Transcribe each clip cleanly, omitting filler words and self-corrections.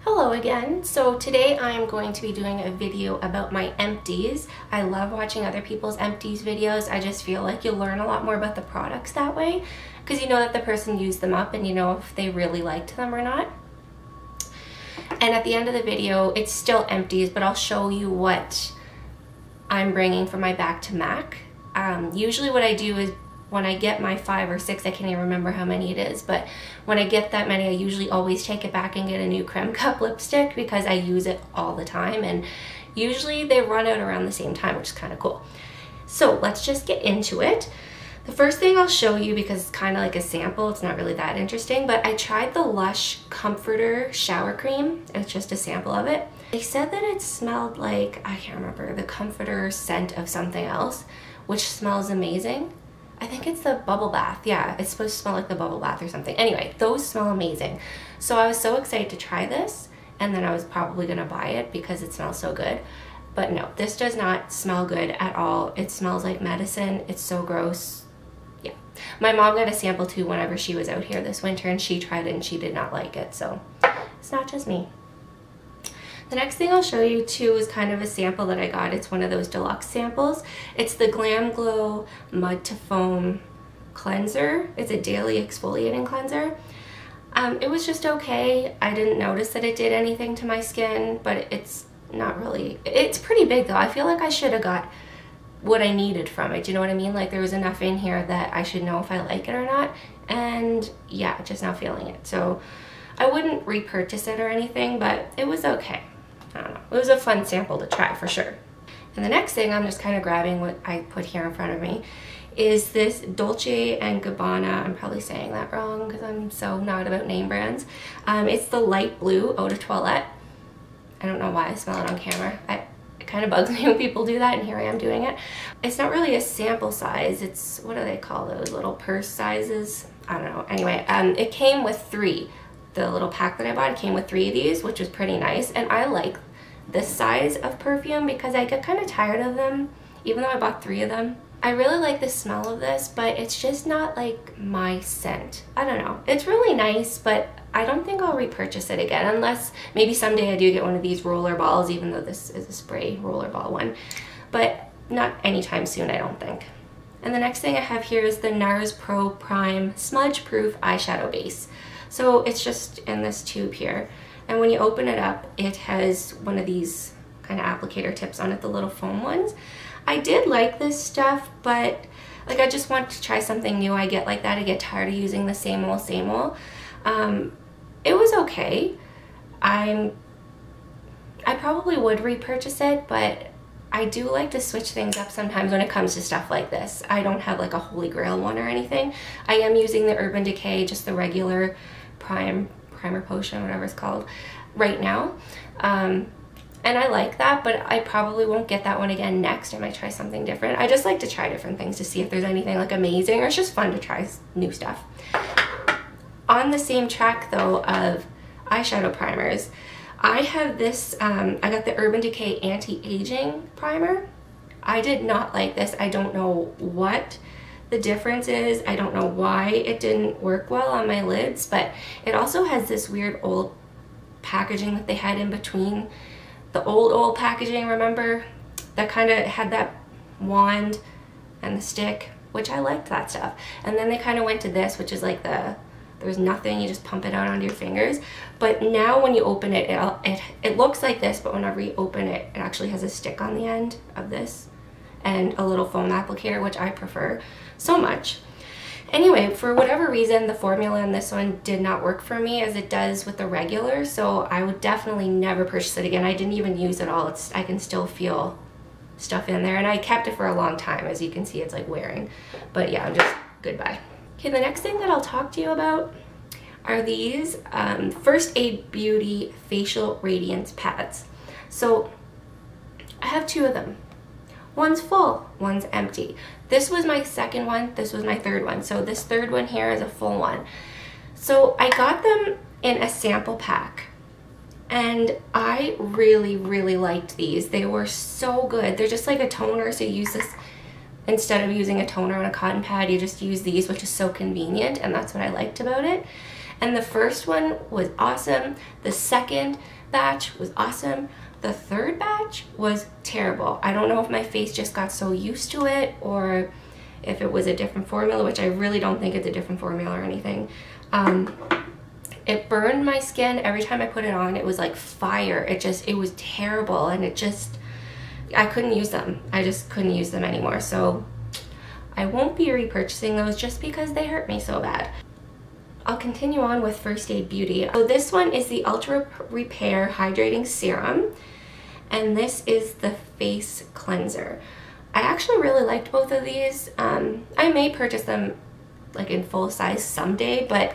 Hello again. So today I'm going to be doing a video about my empties. I love watching other people's empties videos. I just feel like you'll learn a lot more about the products that way because you know that the person used them up and you know if they really liked them or not. And at the end of the video, it's still empties, but I'll show you what I'm bringing from my back to MAC. Usually what I do is when I get my 5 or 6, I can't even remember how many it is, but when I get that many, I usually always take it back and get a new Creme Cup lipstick because I use it all the time, and usually they run out around the same time, which is kind of cool. So let's just get into it. The first thing I'll show you, because it's kind of like a sample, it's not really that interesting, but I tried the Lush Comforter Shower Cream. It's just a sample of it. They said that it smelled like, I can't remember, the comforter scent of something else, which smells amazing. I think it's the bubble bath. Yeah, it's supposed to smell like the bubble bath or something. Anyway, those smell amazing. So I was so excited to try this, and then I was probably gonna buy it because it smells so good. But no, this does not smell good at all. It smells like medicine. It's so gross. Yeah. My mom got a sample too whenever she was out here this winter, and she tried it and she did not like it. So it's not just me. The next thing I'll show you too is kind of a sample that I got. It's one of those deluxe samples. It's the Glam Glow Mud to Foam Cleanser. It's a daily exfoliating cleanser. It was just okay. I didn't notice that it did anything to my skin, but it's not really, it's pretty big though. I feel like I should have got what I needed from it. Do you know what I mean? Like there was enough in here that I should know if I like it or not. And yeah, just not feeling it. So I wouldn't repurchase it or anything, but it was okay. I don't know. It was a fun sample to try for sure. And the next thing, I'm just kind of grabbing what I put here in front of me, is this Dolce & Gabbana. I'm probably saying that wrong because I'm so not about name brands. It's the light blue eau de toilette. I don't know why I smell it on camera. It kind of bugs me when people do that, and here I am doing it. It's not really a sample size. It's, what do they call those, little purse sizes? I don't know. Anyway, it came with 3. The little pack that I bought came with 3 of these, which was pretty nice. And I like this size of perfume because I get kind of tired of them, even though I bought 3 of them. I really like the smell of this, but it's just not like my scent. I don't know. It's really nice, but I don't think I'll repurchase it again unless maybe someday I do get one of these roller balls, even though this is a spray roller ball one. But not anytime soon, I don't think. And the next thing I have here is the NARS Pro Prime Smudge Proof Eyeshadow Base. So it's just in this tube here, and when you open it up, it has one of these kind of applicator tips on it, the little foam ones. I did like this stuff, but like I just want to try something new. I get like that. I get tired of using the same old, same old. It was okay. I probably would repurchase it, but I do like to switch things up sometimes when it comes to stuff like this. I don't have like a holy grail one or anything. I am using the Urban Decay, just the regular primer potion, whatever it's called, right now. And I like that, but I probably won't get that one again next. I might try something different. I just like to try different things to see if there's anything like amazing, or it's just fun to try new stuff. On the same track though of eyeshadow primers, I have this, I got the Urban Decay Anti-Aging Primer. I did not like this. I don't know what the difference is. I don't know why it didn't work well on my lids, but it also has this weird old packaging that they had in between. The old packaging, remember? That kind of had that wand and the stick, which I liked that stuff. And then they kind of went to this, which is like there's nothing, you just pump it out onto your fingers. But now when you open it, it looks like this, but whenever you open it, it actually has a stick on the end of this and a little foam applicator, which I prefer so much. Anyway, for whatever reason, the formula in this one did not work for me as it does with the regular, so I would definitely never purchase it again. I didn't even use it all. I can still feel stuff in there, and I kept it for a long time. As you can see, it's like wearing. But yeah, I'm just goodbye. Okay, the next thing that I'll talk to you about are these First Aid Beauty Facial Radiance Pads. So I have 2 of them. One's full, one's empty. This was my second one, this was my third one. So this third one here is a full one. So I got them in a sample pack, and I really, really liked these. They were so good. They're just like a toner, so you use this instead of using a toner on a cotton pad, you just use these, which is so convenient, and that's what I liked about it. And the first one was awesome. The second batch was awesome. The third batch was terrible. I don't know if my face just got so used to it or if it was a different formula, which I really don't think it's a different formula or anything. It burned my skin every time I put it on. It was like fire. It was terrible, and I couldn't use them. I just couldn't use them anymore. So I won't be repurchasing those just because they hurt me so bad. I'll continue on with First Aid Beauty. So this one is the Ultra Repair Hydrating Serum, and this is the face cleanser. I actually really liked both of these. I may purchase them like in full size someday, but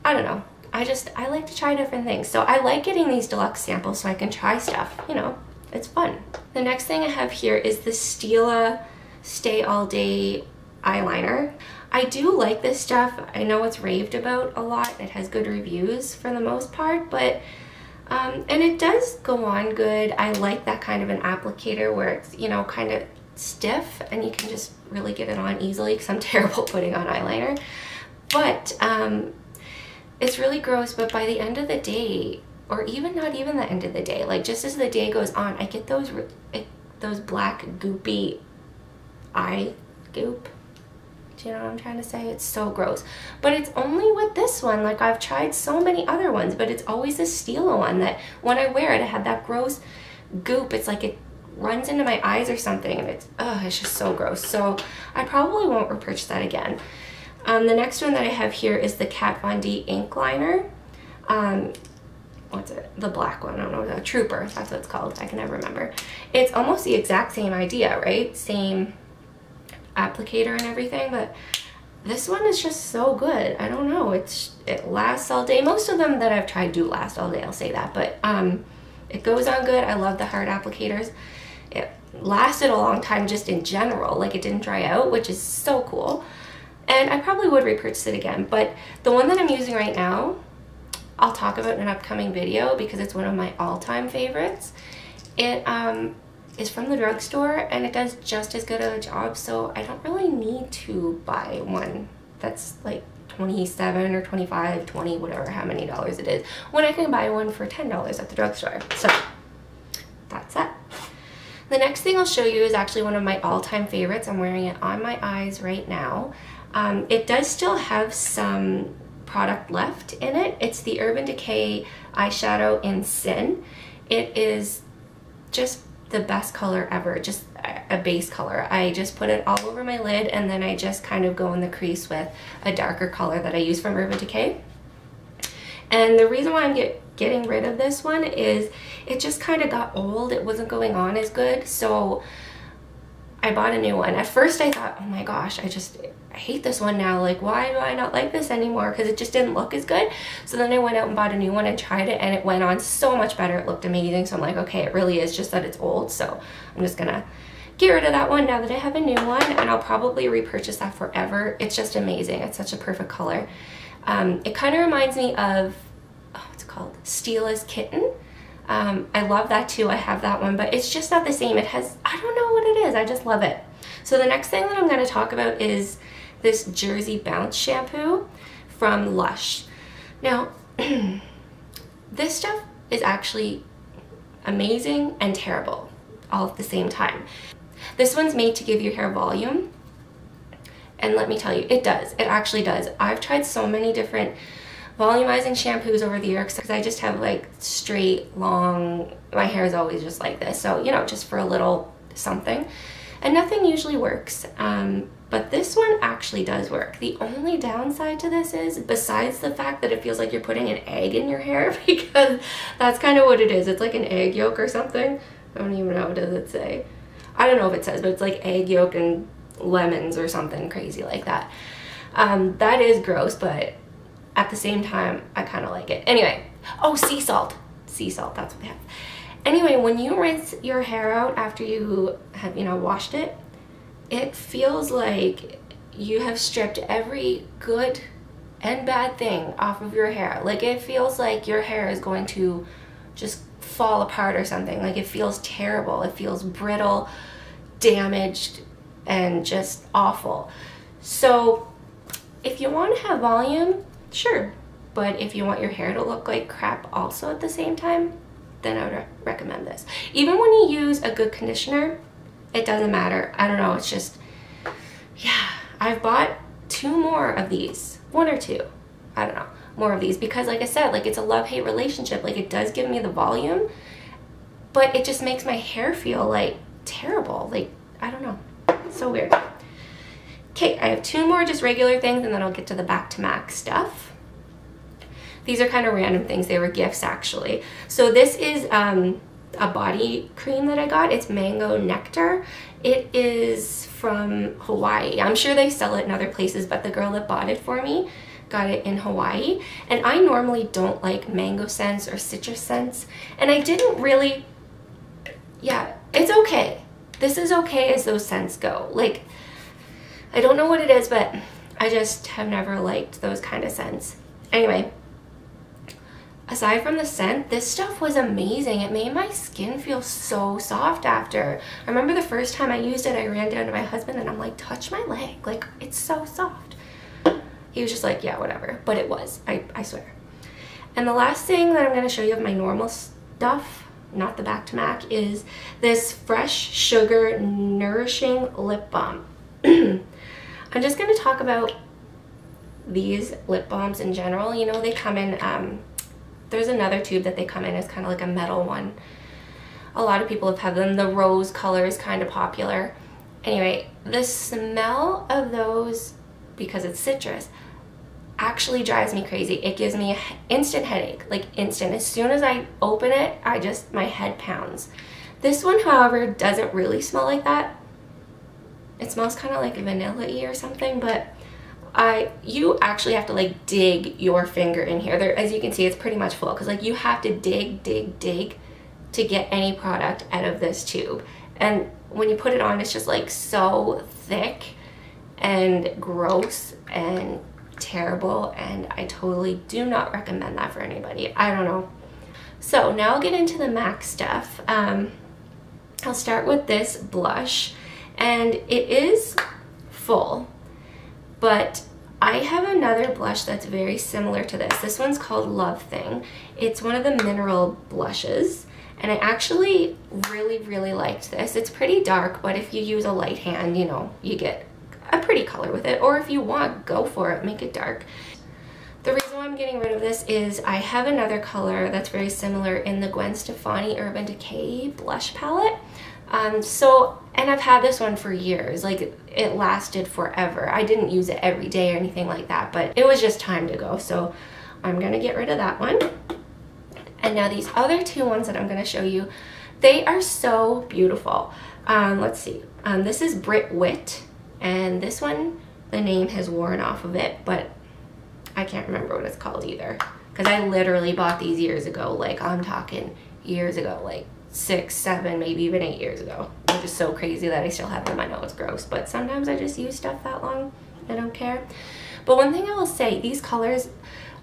I don't know. I like to try different things. So I like getting these deluxe samples so I can try stuff, you know, it's fun. The next thing I have here is the Stila Stay All Day eyeliner. I do like this stuff. I know it's raved about a lot. It has good reviews for the most part, but and it does go on good. I like that kind of an applicator where it's, you know, kind of stiff and you can just really get it on easily, because I'm terrible putting on eyeliner. But it's really gross, but by the end of the day, or even not even the end of the day, like just as the day goes on, I get those black goopy eye goop. Do you know what I'm trying to say? It's so gross. But it's only with this one. Like, I've tried so many other ones, but it's always the Stila one that when I wear it, it had that gross goop. It's like it runs into my eyes or something, and it's just so gross. So I probably won't repurchase that again. The next one that I have here is the Kat Von D ink liner. What's it? The black one. I don't know. The Trooper. That's what it's called. I can never remember. It's almost the exact same idea, right? Same applicator and everything, but this one is just so good. I don't know. It lasts all day. Most of them that I've tried do last all day. I'll say that, but it goes on good. I love the hard applicators. It lasted a long time just in general. Like, it didn't dry out, which is so cool. And I probably would repurchase it again, but the one that I'm using right now, I'll talk about in an upcoming video because it's one of my all-time favorites. It is from the drugstore and it does just as good a job, so I don't really need to buy one that's like 27 or 25, 20, whatever, how many dollars it is, when I can buy one for $10 at the drugstore. So that's that. The next thing I'll show you is actually one of my all-time favorites. I'm wearing it on my eyes right now. It does still have some product left in it. It's the Urban Decay eyeshadow in Sin. It is just the best color ever, just a base color. I just put it all over my lid, and then I just kind of go in the crease with a darker color that I use from Urban Decay. And the reason why I'm getting rid of this one is it just kind of got old. It wasn't going on as good, so I bought a new one. At first I thought, oh my gosh, I hate this one now. Like, why do I not like this anymore? Because it just didn't look as good. So then I went out and bought a new one and tried it, and it went on so much better. It looked amazing. So I'm like, okay, it really is just that it's old. So I'm just gonna get rid of that one now that I have a new one, and I'll probably repurchase that forever. It's just amazing. It's such a perfect color. It kind of reminds me of, what's it called? Stila's Kitten. I love that too. I have that one, but it's just not the same. It has, I don't know what it is. I just love it. So the next thing that I'm going to talk about is this Jersey Bounce shampoo from Lush. Now, this stuff is actually amazing and terrible all at the same time. This one's made to give your hair volume, and let me tell you, it does. It actually does. I've tried so many different volumizing shampoos over the years because I just have like straight, long, my hair is always just like this, so you know, just for a little something, and nothing usually works. But this one actually does work. The only downside to this is, besides the fact that it feels like you're putting an egg in your hair, because that's kind of what it is. It's like an egg yolk or something. I don't even know, what does it say? I don't know if it says, but it's like egg yolk and lemons or something crazy like that. That is gross, but at the same time, I kind of like it. Anyway, oh, sea salt. Sea salt, that's what they have. Anyway, when you rinse your hair out after you have, you know, washed it, it feels like you have stripped every good and bad thing off of your hair. Like, it feels like your hair is going to just fall apart or something. Like, it feels terrible. It feels brittle, damaged, and just awful. So if you want to have volume, sure, but if you want your hair to look like crap also at the same time, then I would recommend this. Even when you use a good conditioner, it doesn't matter. I don't know, it's just, yeah. I've bought 2 more of these, 1 or 2, I don't know, more of these, because like I said, like it's a love-hate relationship. Like it does give me the volume, but it just makes my hair feel like terrible. Like, I don't know, it's so weird. Okay, I have 2 more just regular things, and then I'll get to the Back to MAC stuff. These are kind of random things. They were gifts actually. So this is a body cream that I got. It's Mango Nectar. It is from Hawaii. I'm sure they sell it in other places, but the girl that bought it for me got it in Hawaii. And I normally don't like mango scents or citrus scents. And I didn't really, yeah, it's okay. This is okay as those scents go. Like, I don't know what it is, but I just have never liked those kind of scents. Anyway, aside from the scent, this stuff was amazing. It made my skin feel so soft after. I remember the first time I used it, I ran down to my husband and I'm like, touch my leg, like it's so soft. He was just like, yeah, whatever, but it was, I swear. And the last thing that I'm gonna show you of my normal stuff, not the Back to MAC, is this Fresh Sugar Nourishing Lip Balm. I'm just gonna talk about these lip balms in general. You know, they come in, there's another tube that they come in as kind of like a metal one. A lot of people have had them. The rose color is kind of popular. Anyway, the smell of those, because it's citrus, actually drives me crazy. It gives me an instant headache, like instant. As soon as I open it, my head pounds. This one, however, doesn't really smell like that. It smells kind of like vanilla-y or something, but you actually have to like dig your finger in here. There, as you can see, it's pretty much full because like you have to dig to get any product out of this tube. And when you put it on, it's just like so thick and gross and terrible, and I totally do not recommend that for anybody. I don't know. So now I'll get into the MAC stuff. I'll start with this blush, and it is full, but I have another blush that's very similar to this. This one's called Love Thing. It's one of the mineral blushes, and I actually really liked this. It's pretty dark, but if you use a light hand, you know, you get a pretty color with it. Or if you want, go for it, make it dark. The reason why I'm getting rid of this is I have another color that's very similar in the Gwen Stefani Urban Decay blush palette. And I've had this one for years. Like, it lasted forever. I didn't use it every day or anything like that, but it was just time to go. So I'm gonna get rid of that one. And now these other 2 ones that I'm gonna show you, they are so beautiful. Let's see. This is Brit Wit, and this one, the name has worn off of it, but I can't remember what it's called either, because I literally bought these years ago. Like, I'm talking years ago, like 6, 7, maybe even 8 years ago. Which is so crazy that I still have them. I know it's gross, but sometimes I just use stuff that long. I don't care. But one thing I will say, these colors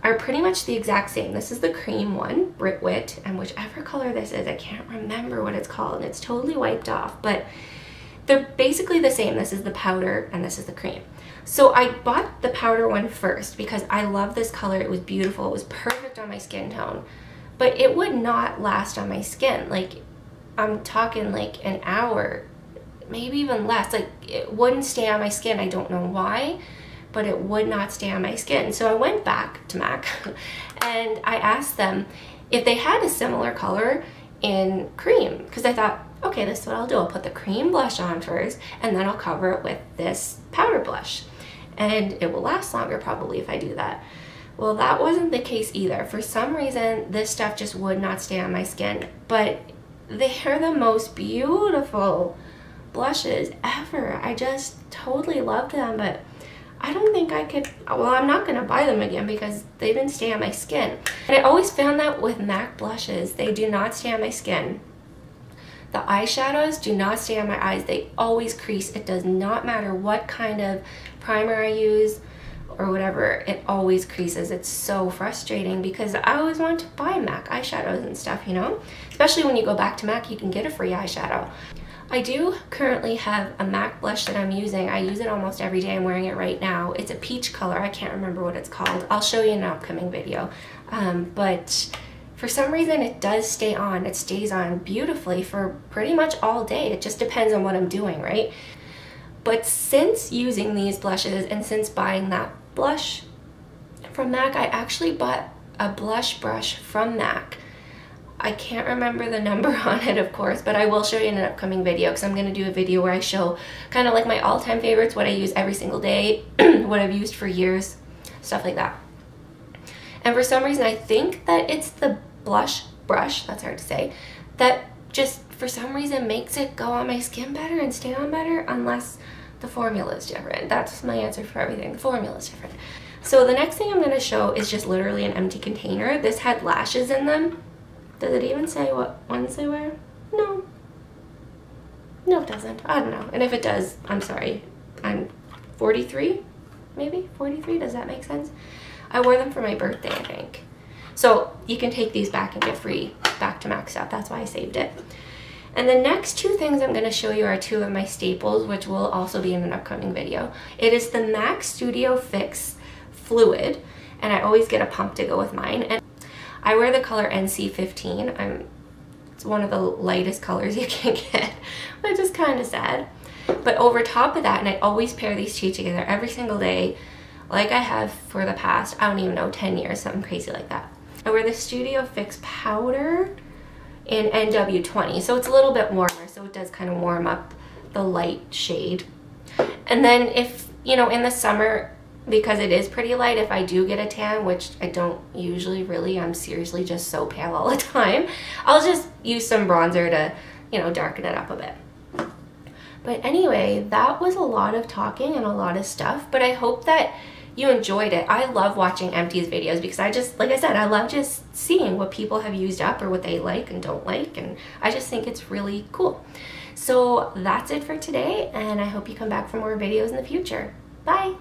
are pretty much the exact same. This is the cream one, Brit Wit, and whichever color this is, I can't remember what it's called. It's totally wiped off, but they're basically the same. This is the powder and this is the cream. So I bought the powder one first because I love this color. It was beautiful. It was perfect on my skin tone, but it would not last on my skin. Like, I'm talking like an hour, maybe even less. Like, it wouldn't stay on my skin. I don't know why, but it would not stay on my skin. So I went back to MAC and I asked them if they had a similar color in cream, because I thought, okay, this is what I'll do. I'll put the cream blush on first, and then I'll cover it with this powder blush, and it will last longer probably if I do that. Well, that wasn't the case either. For some reason, this stuff just would not stay on my skin, but they're the most beautiful blushes ever. I just totally loved them, but I don't think I could, well, I'm not gonna buy them again because they didn't stay on my skin. And I always found that with MAC blushes, they do not stay on my skin. The eyeshadows do not stay on my eyes. They always crease. It does not matter what kind of primer I use or whatever, it always creases. It's so frustrating because I always want to buy MAC eyeshadows and stuff, you know? Especially when you go back to MAC, you can get a free eyeshadow. I do currently have a MAC blush that I'm using. I use it almost every day. I'm wearing it right now. It's a peach color. I can't remember what it's called. I'll show you in an upcoming video. But for some reason it does stay on. It stays on beautifully for pretty much all day. It just depends on what I'm doing, right? But since using these blushes and since buying that blush from MAC, I actually bought a blush brush from MAC. I can't remember the number on it, of course, but I will show you in an upcoming video because I'm going to do a video where I show kind of like my all-time favorites, what I use every single day, what I've used for years, stuff like that. And for some reason, I think that it's the blush brush, that's hard to say, that just for some reason makes it go on my skin better and stay on better, unless the formula is different. That's my answer for everything. The formula is different. So the next thing I'm going to show is just literally an empty container. This had lashes in them. Does it even say what ones they were? No. No, it doesn't. I don't know. And if it does, I'm sorry. I'm 43, maybe? 43? Does that make sense? I wore them for my birthday, I think. So you can take these back and get free back to MAC stuff. That's why I saved it. And the next two things I'm going to show you are two of my staples, which will also be in an upcoming video. It is the MAC Studio Fix Fluid, and I always get a pump to go with mine. And I wear the color NC15. It's one of the lightest colors you can get, which is kind of sad. But over top of that, and I always pair these two together every single day, like I have for the past, I don't even know, 10 years, something crazy like that. I wear the Studio Fix Powder in NW20, so it's a little bit warmer, so it does kind of warm up the light shade. And then if, you know, in the summer, because it is pretty light, if I do get a tan, which I don't usually really, I'm seriously just so pale all the time, I'll just use some bronzer to, you know, darken it up a bit. But anyway, that was a lot of talking and a lot of stuff, but I hope that you enjoyed it. I love watching Empties videos because I just, like I said, I love just seeing what people have used up or what they like and don't like, and I just think it's really cool. So that's it for today, and I hope you come back for more videos in the future. Bye!